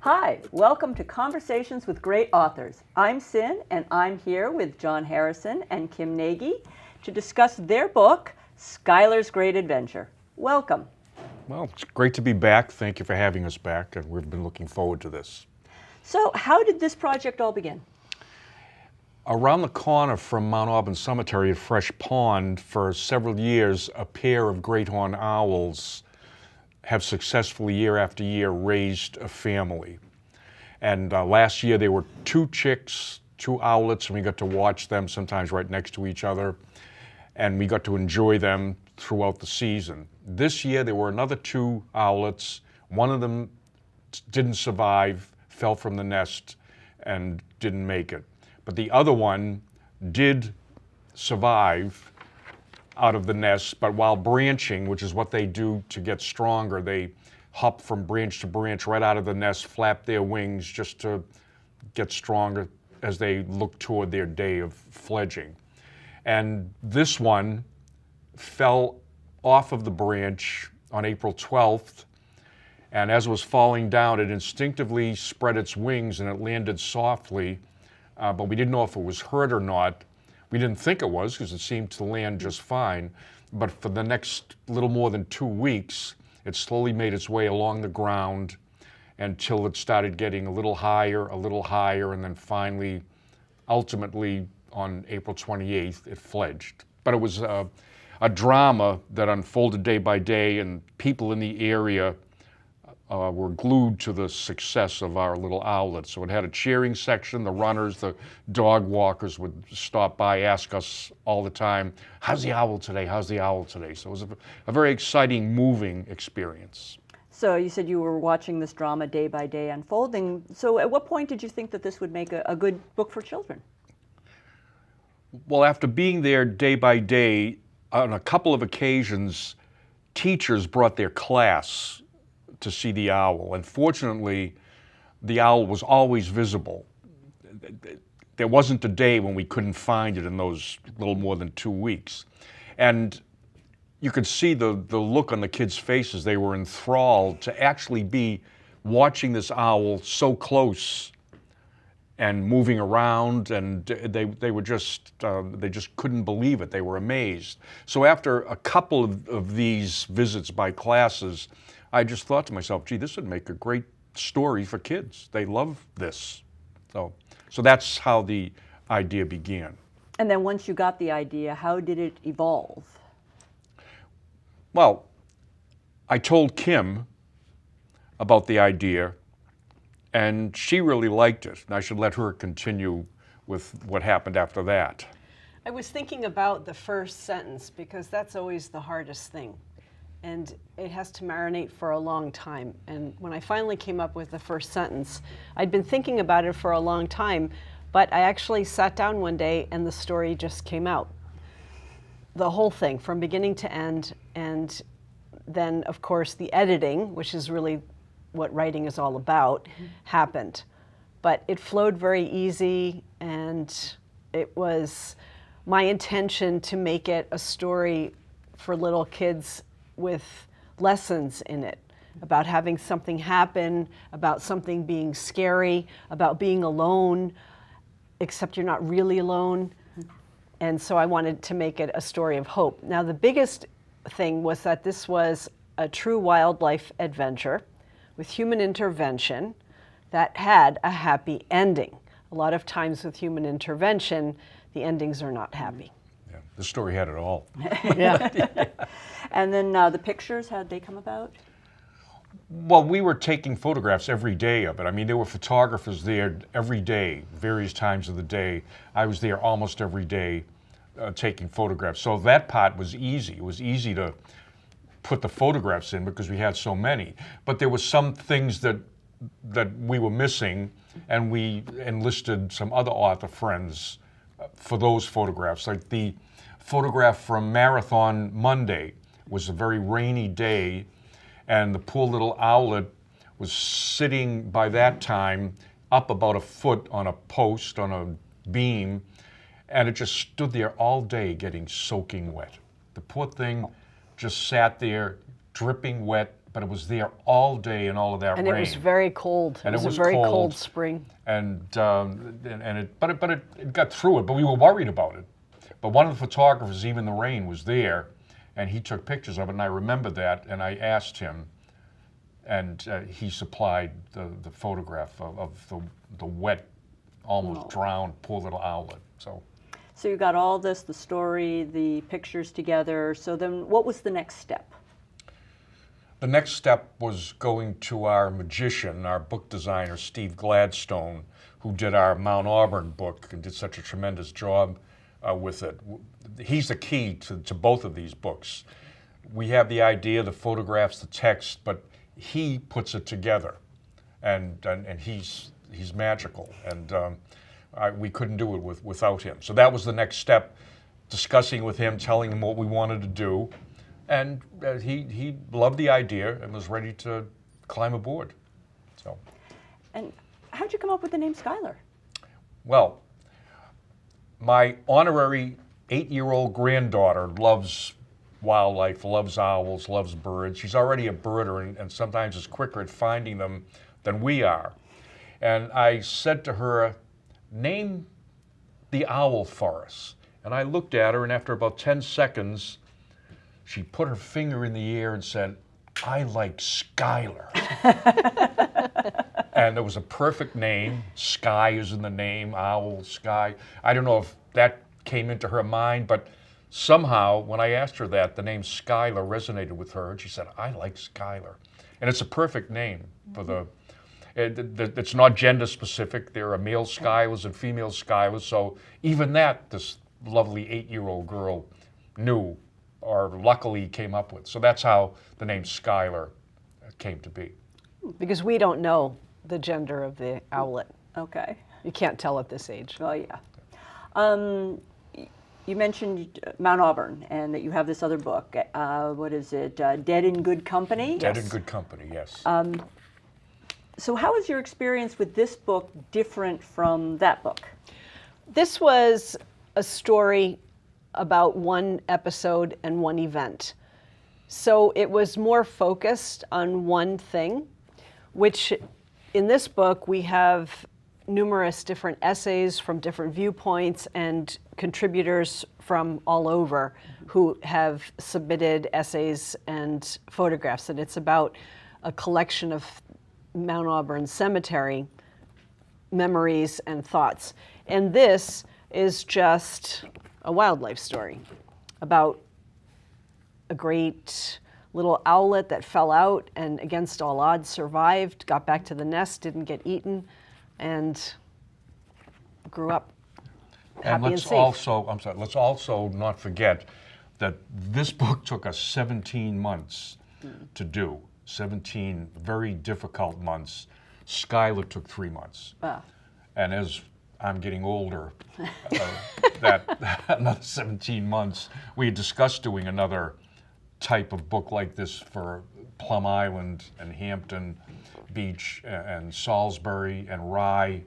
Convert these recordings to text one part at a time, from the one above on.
Hi, welcome to Conversations with Great Authors. I'm Sin, and I'm here with John Harrison and Kim Nagy to discuss their book, Skylar's Great Adventure. Welcome. Well, it's great to be back. Thank you for having us back, and we've been looking forward to this. So, how did this project all begin? Around the corner from Mount Auburn Cemetery at Fresh Pond, for several years, a pair of great horned owls have successfully, year after year, raised a family. And last year there were 2 chicks, 2 owlets, and we got to watch them sometimes right next to each other. And we got to enjoy them throughout the season. This year there were another 2 owlets. One of them didn't survive, fell from the nest, and didn't make it. But the other one did survive out of the nest, but while branching, which is what they do to get stronger, they hop from branch to branch right out of the nest, flap their wings just to get stronger as they look toward their day of fledging. And this one fell off of the branch on April 12th, and as it was falling down, it instinctively spread its wings and it landed softly, but we didn't know if it was hurt or not. We didn't think it was because it seemed to land just fine, but for the next little more than 2 weeks, it slowly made its way along the ground until it started getting a little higher, and then finally, ultimately, on April 28th, it fledged. But it was a drama that unfolded day by day, and people in the area were glued to the success of our little owlet. So it had a cheering section. The runners, the dog walkers would stop by, ask us all the time, how's the owl today? How's the owl today? So it was a very exciting, moving experience. So you said you were watching this drama day by day unfolding. So at what point did you think that this would make a good book for children? Well, after being there day by day, on a couple of occasions, teachers brought their class to see the owl, and fortunately, the owl was always visible. There wasn't a day when we couldn't find it in those little more than 2 weeks. And you could see the look on the kids' faces. They were enthralled to actually be watching this owl so close and moving around, and they just couldn't believe it. They were amazed. So after a couple of these visits by classes, I just thought to myself, gee, this would make a great story for kids. They love this. So that's how the idea began. And then once you got the idea, how did it evolve? Well, I told Kim about the idea, and she really liked it. And I should let her continue with what happened after that. I was thinking about the first sentence because that's always the hardest thing. And it has to marinate for a long time. And when I finally came up with the first sentence, I'd been thinking about it for a long time, but I actually sat down one day and the story just came out. The whole thing, from beginning to end, and then, of course, the editing, which is really what writing is all about, happened. But it flowed very easy, and it was my intention to make it a story for little kids with lessons in it, about having something happen, about something being scary, about being alone, except you're not really alone. And so I wanted to make it a story of hope. Now, the biggest thing was that this was a true wildlife adventure with human intervention that had a happy ending. A lot of times with human intervention, the endings are not happy. Yeah, the story had it all. Yeah. And then the pictures, how'd they come about? Well, we were taking photographs every day of it. I mean, there were photographers there every day, various times of the day. I was there almost every day taking photographs. So that part was easy. It was easy to put the photographs in because we had so many. But there were some things that we were missing, and we enlisted some other author friends for those photographs. Like the photograph from Marathon Monday was a very rainy day, and the poor little owlet was sitting by that time up about a foot on a post, on a beam, and it just stood there all day getting soaking wet. The poor thing just sat there dripping wet, but it was there all day in all of that And rain. it was very cold. And it was it was a very cold. cold spring. And it got through it, but we were worried about it. But one of the photographers, even the rain, was there, and he took pictures of it, and I remember that, and I asked him, and he supplied the photograph of the wet, almost drowned, poor little owlet. So you got all this, the story, the pictures together. So then what was the next step? The next step was going to our magician, our book designer, Steve Gladstone, who did our Mount Auburn book and did such a tremendous job with it. He's the key to both of these books. We have the idea, the photographs, the text, but he puts it together, and he's magical, and we couldn't do it without him. So that was the next step, discussing with him, telling him what we wanted to do, and he loved the idea and was ready to climb aboard. So. And how'd you come up with the name Skylar? Well, my honorary 8-year-old granddaughter loves wildlife, loves owls, loves birds. She's already a birder and sometimes is quicker at finding them than we are. And I said to her, name the owl for us. And I looked at her, and after about 10 seconds, she put her finger in the air and said, I like Skylar. And it was a perfect name. Sky is in the name, owl, sky. I don't know if that came into her mind, but somehow when I asked her that, the name Skylar resonated with her, and she said, I like Skylar. And it's a perfect name for the, it's not gender specific. There are male Skylars and female Skylars, so even that this lovely 8-year-old girl knew, or luckily came up with. So that's how the name Skylar came to be. Because we don't know the gender of the owlet. Okay. You can't tell at this age. Oh, yeah. You mentioned Mount Auburn and that you have this other book. What is it? Dead in Good Company? Dead in Good Company, yes. So how is your experience with this book different from that book? This was a story about one episode and one event. So it was more focused on one thing, which in this book we have numerous different essays from different viewpoints and contributors from all over who have submitted essays and photographs. And it's about a collection of Mount Auburn Cemetery memories and thoughts. And this is just a wildlife story about a great little owlet that fell out and against all odds survived, got back to the nest, didn't get eaten, and grew up happy and safe. Let's also not forget that this book took us 17 months to do. 17 very difficult months. Skylar took 3 months. Wow. And as I'm getting older, that another 17 months, we had discussed doing another type of book like this for Plum Island and Hampton Beach and Salisbury and Rye.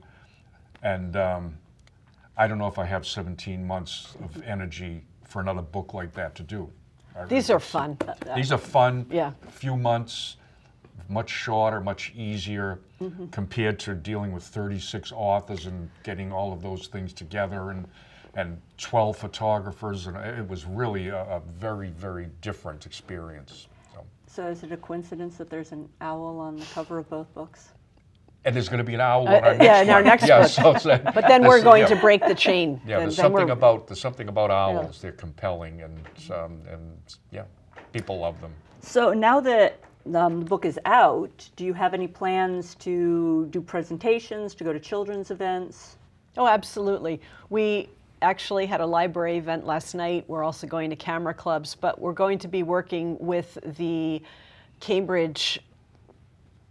And I don't know if I have 17 months of energy for another book like that to do. These are fun. These are fun. Yeah. Few months, much shorter, much easier compared to dealing with 36 authors and getting all of those things together and 12 photographers. And it was really a very, very different experience. So is it a coincidence that there's an owl on the cover of both books? And there's going to be an owl on our next in our one. next Yeah, book. so it's But then we're going to break the chain. Yeah, And there's then something about owls. They're compelling, and yeah, people love them. So now that the book is out, do you have any plans to do presentations, to go to children's events? Oh, absolutely. We actually had a library event last night. We're also going to camera clubs, but we're going to be working with the Cambridge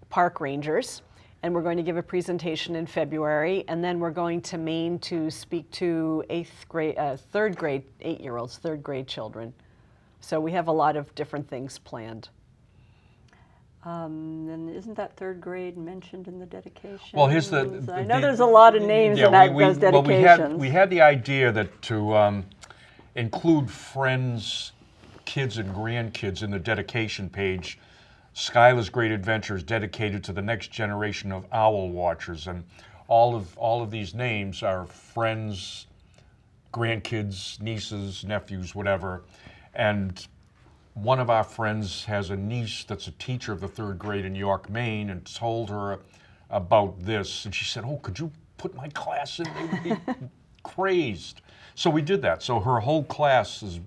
Park Rangers, and we're going to give a presentation in February, and then we're going to Maine to speak to 8-year-olds, third grade children. So we have a lot of different things planned. And isn't that third grade mentioned in the dedication? Well, here's I know there's a lot of names in those dedications. Well, we had the idea that to include friends, kids, and grandkids in the dedication page Skylar's Great Adventure is dedicated to the next generation of owl watchers, and all of these names are friends, grandkids, nieces, nephews, whatever. And one of our friends has a niece that's a teacher of the 3rd grade in York, Maine, and told her about this. And she said, "Oh, could you put my class in? They would be crazed." So we did that. So her whole class is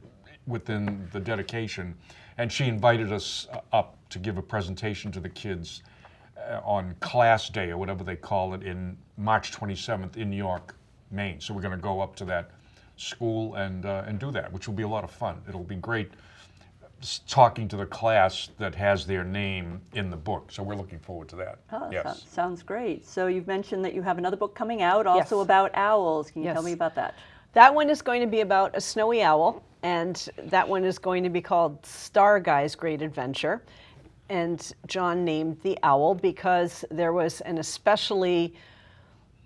within the dedication. And she invited us up to give a presentation to the kids on Class Day, or whatever they call it, in March 27th in York, Maine. So we're going to go up to that school and do that, which will be a lot of fun. It'll be great talking to the class that has their name in the book. So we're looking forward to that. Oh, Yes. sounds great. So you've mentioned that you have another book coming out also Yes. about owls. Can you Yes. tell me about that? That one is going to be about a snowy owl, and that one is going to be called Star Guy's Great Adventure. And John named the owl because there was an especially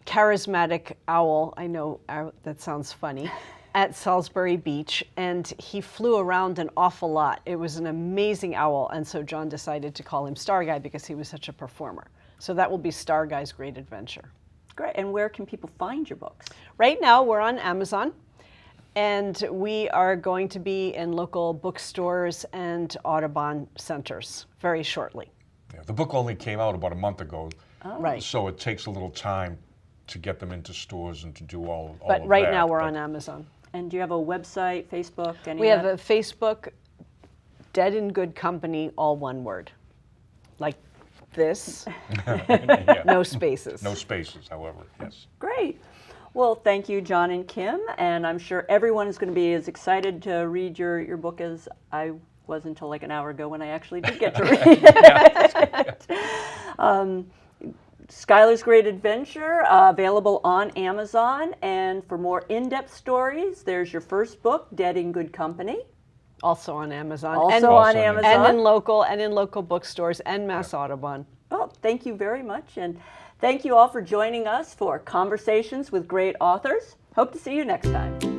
charismatic owl, I know that sounds funny, at Salisbury Beach, and he flew around an awful lot. It was an amazing owl, and so John decided to call him Star Guy because he was such a performer. So that will be Star Guy's Great Adventure. Great. And where can people find your books? Right now, we're on Amazon, and we are going to be in local bookstores and Audubon centers very shortly. Yeah, the book only came out about a month ago, Right. so it takes a little time to get them into stores and to do all But of right that. now, we're But on Amazon. And do you have a website, Facebook, any We of have that? a Facebook, Dead in Good Company, all one word. Like this, Yeah. no spaces. No spaces, however, yes. Great. Well, thank you, John and Kim, and I'm sure everyone is going to be as excited to read your book as I was until like an hour ago when I actually did get to read it. Skylar's Great Adventure, available on Amazon, and for more in-depth stories, there's your first book, Dead in Good Company. Also on Amazon. Also and, on Also on Amazon. and in local bookstores and Mass Audubon. Well, thank you very much, and thank you all for joining us for Conversations with Great Authors. Hope to see you next time.